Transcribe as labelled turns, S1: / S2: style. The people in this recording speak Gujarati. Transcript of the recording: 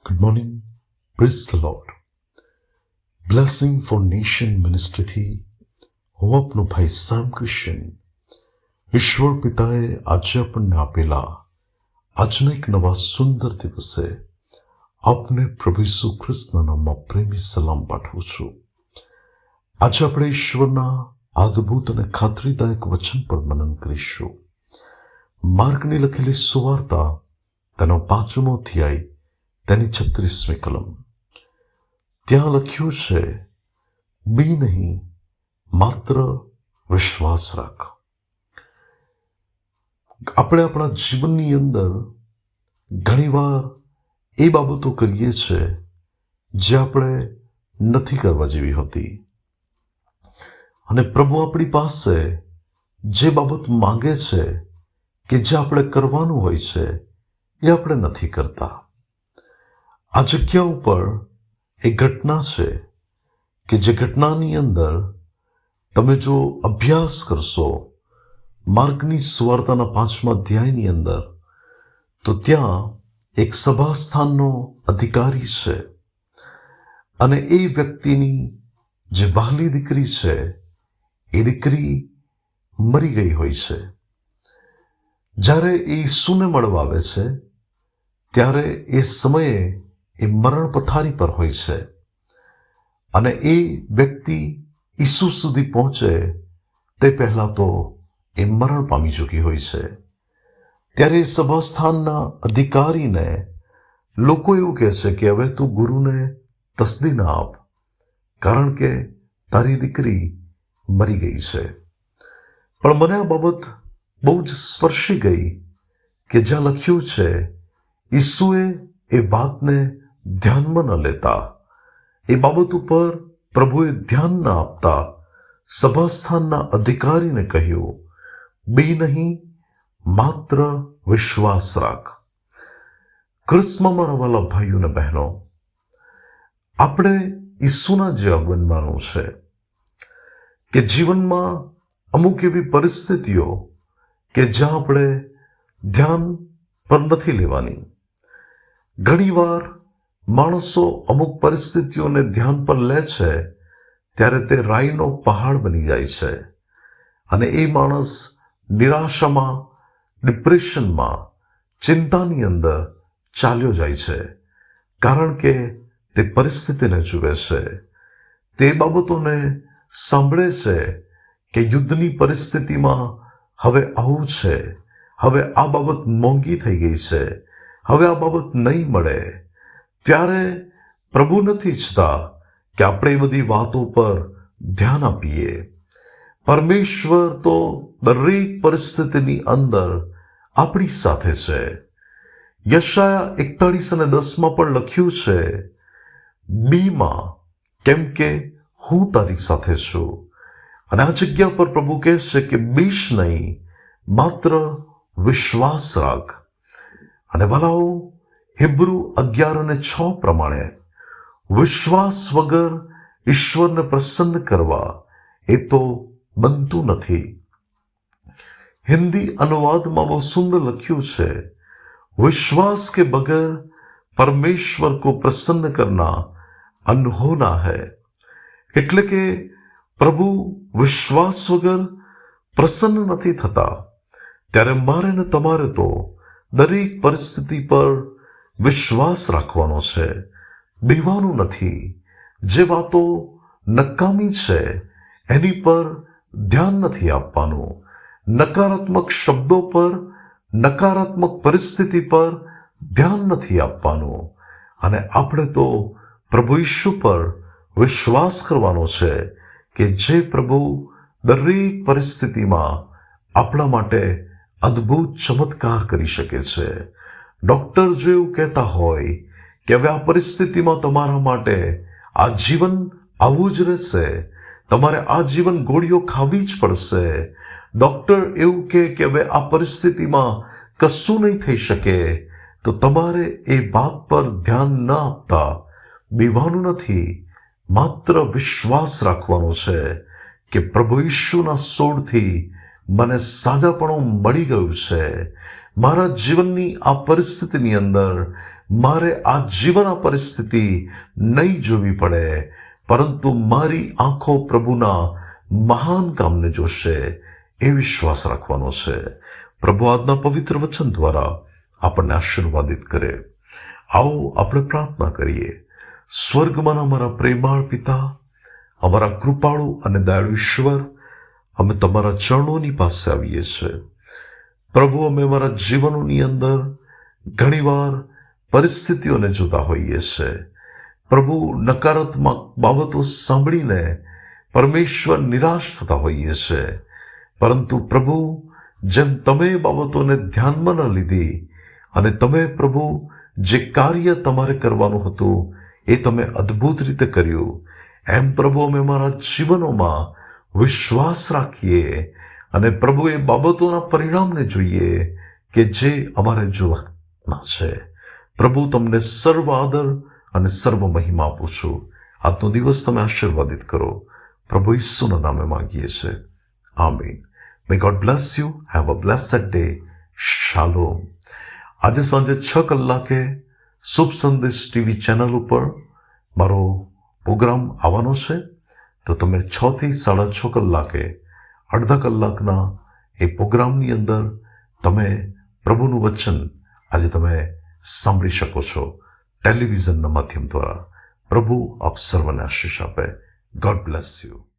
S1: Good morning. Praise the Lord. Blessing for nation મિનિસ્ટ્રીથી હું આપનો ભાઈ સેમ ક્રિશ્ચન ઈશ્વર પિતાએ આજે આપણને આપેલા આજના એક નવા સુંદર દિવસે આપને પ્રભુ ઈસુ ખ્રિસ્તના નામમાં પ્રેમી સલામ પાઠવું છું. આજે આપણે ઈશ્વરના અદ્ભુત અને ખાતરીદાયક વચન પર મનન કરીશું. માર્કની લખેલી સુવાર્તા તેનો 5મો અધ્યાય તેની 36મી કલમ. ત્યાં લખ્યું છે, બી નહીં, માત્ર વિશ્વાસ રાખ. આપણે આપણા જીવનની અંદર ઘણીવાર એ બાબતો કરીએ છીએ જે આપણે નથી કરવા જેવી હોતી, અને પ્રભુ આપણી પાસે જે બાબત માંગે છે કે જે આપણે કરવાનું હોય છે એ આપણે નથી કરતા. આ જગ્યા ઉપર એક ઘટના છે કે જે ઘટનાની અંદર તમે જો અભ્યાસ કરશો માર્કની સુવાર્તાના 5મા અધ્યાયની અંદર, તો ત્યાં એક સભાસ્થાનનો અધિકારી છે અને એ વ્યક્તિની જે વહાલી દીકરી છે એ દીકરી મરી ગઈ હોય છે. જ્યારે એ ઈસુને મળવા આવે છે ત્યારે એ સમયે એ મરણ પથારી પર હોય છે અને એ વ્યક્તિ ઈસુ સુધી પહોંચે તે પહેલાં તો એ મરણ પામી ચૂકી હોય છે. ત્યારે સભાસ્થાનના અધિકારીને લોકો એવું કહે છે કે હવે તું ગુરુને તસદી ના આપ, કારણ કે તારી દીકરી મરી ગઈ છે. પણ મને આ બાબત બહુ જ સ્પર્શી ગઈ કે જ્યાં લખ્યું છે, ઈસુએ એ વાતને ધ્યાનમાં ન લેતા, એ બાબત ઉપર પ્રભુએ ધ્યાન ન આપતા સભાસ્થાનના અધિકારીને કહ્યું, બી નહીં, માત્ર વિશ્વાસ રાખ. ખ્રિસ્તમાં મારા વાલા ભાઈઓ અને બહેનો, આપણે ઈસુના જેવા બનવાનું છે કે જીવનમાં અમુક એવી પરિસ્થિતિઓ કે જ્યાં આપણે ધ્યાન પર નથી લેવાની. ઘણીવાર માણસો અમુક પરિસ્થિતિઓને ધ્યાન પર લે છે ત્યારે તે રાઈનો પહાડ બની જાય છે અને એ માણસ નિરાશામાં, ડિપ્રેશનમાં, ચિંતાની અંદર ચાલ્યો જાય છે, કારણ કે તે પરિસ્થિતિને જુએ છે, તે બાબતોને સાંભળે છે કે યુદ્ધની પરિસ્થિતિમાં હવે આવું છે, હવે આ બાબત મોંઘી થઈ ગઈ છે, હવે આ બાબત નહીં મળે. ત્યારે પ્રભુ નથી ઈચ્છતા કે આપણે એ બધી વાતો પર ધ્યાન આપીએ. પરમેશ્વર તો દરેક પરિસ્થિતિની અંદર આપણી સાથે છે. યશાયા 41:10 પણ લખ્યું છે, બીમાં, કેમ કે હું તારી સાથે છું. અને આ જગ્યા પર પ્રભુ કહે છે કે બીશ નહીં, માત્ર વિશ્વાસ રાખ. અને વાલાઓ, હિબ્રુ 11:6 પ્રમાણે વિશ્વાસ વગર ઈશ્વરને પ્રસન્ન કરવા એ તો બનતું નથી. હિન્દી અનુવાદમાં બહુ સુંદર લખ્યું છે, વિશ્વાસ કે બગર પરમેશ્વર को प्रसन्न करना अनहोना है. એટલે કે પ્રભુ વિશ્વાસ વગર પ્રસન્ન નથી થતા. ત્યારે મારે ને તમારે તો દરેક પરિસ્થિતિ પર વિશ્વાસ રાખવાનો છે, બીવાનું નથી. જે વાતો નકામી છે એની પર ધ્યાન નથી આપવાનું. નકારાત્મક શબ્દો પર, નકારાત્મક પરિસ્થિતિ પર ધ્યાન નથી આપવાનું. અને આપણે તો પ્રભુ ઈસુ પર વિશ્વાસ કરવાનો છે કે જે પ્રભુ દરેક પરિસ્થિતિમાં આપણા માટે અદ્ભુત ચમત્કાર કરી શકે છે. ડૉક્ટર જો એવું કહેતા હોય કે હવે આ પરિસ્થિતિમાં તમારા માટે આ જીવન આવું જ રહેશે, તમારે આ જીવન ગોળીઓ ખાવી જ પડશે, ડૉક્ટર એવું કહે કે હવે આ પરિસ્થિતિમાં કશું નહીં થઈ શકે, તો તમારે એ વાત પર ધ્યાન ન આપતા બીવાનું નથી. માત્ર વિશ્વાસ રાખવાનો છે કે પ્રભુ ઈસુના સોળથી મને સાજાપણું મળી ગયું છે, મારા જીવનની આ પરિસ્થિતિની અંદર મારે આ જીવન આ પરિસ્થિતિ નહીં જોવી પડે, પરંતુ મારી આંખો પ્રભુના મહાન કામને જોશે એ વિશ્વાસ રાખવાનો છે. પ્રભુ આજના પવિત્ર વચન દ્વારા આપણને આશીર્વાદિત કરે. આવો આપણે પ્રાર્થના કરીએ. સ્વર્ગમાં અમારા પ્રેમાળ પિતા, અમારા કૃપાળુ અને દયાળુ ઈશ્વર, અમે તમારા ચરણોની પાસે આવીએ છીએ. પ્રભુ, અમે અમારા જીવનોની અંદર ઘણીવાર પરિસ્થિતિઓને જોતા હોઈએ છીએ. પ્રભુ, નકારાત્મક બાબતો સાંભળીને પરમેશ્વર નિરાશ થતા હોઈએ છીએ. પરંતુ પ્રભુ, જેમ તમે બાબતોને ધ્યાનમાં ન લીધી અને તમે પ્રભુ જે કાર્ય તમારે કરવાનું હતું એ તમે અદ્ભુત રીતે કર્યું, એમ પ્રભુ અમે અમારા જીવનોમાં વિશ્વાસ રાખીએ અને પ્રભુ એ બાબતોના પરિણામને જોઈએ કે જે અમારે જોવાના છે. પ્રભુ, તમને સર્વ આદર અને સર્વ મહિમા આપું છું. આજનો દિવસ તમે આશીર્વાદિત કરો. પ્રભુ ઈસુના નામે માંગીએ છીએ. આમીન. May God bless you. Have a blessed day. Shalom. આજે સાંજે 6 કલાકે શુભ સંદેશ ટીવી ચેનલ ઉપર મારો પ્રોગ્રામ આવવાનો છે. તો તમે 6 થી 6:30 કલાકે અડધા કલાકના એ પ્રોગ્રામની અંદર તમે પ્રભુનું વચન આજે તમે સાંભળી શકો છો ટેલિવિઝનના માધ્યમ દ્વારા. પ્રભુ આપ સર્વને આશીષ આપે. God bless you.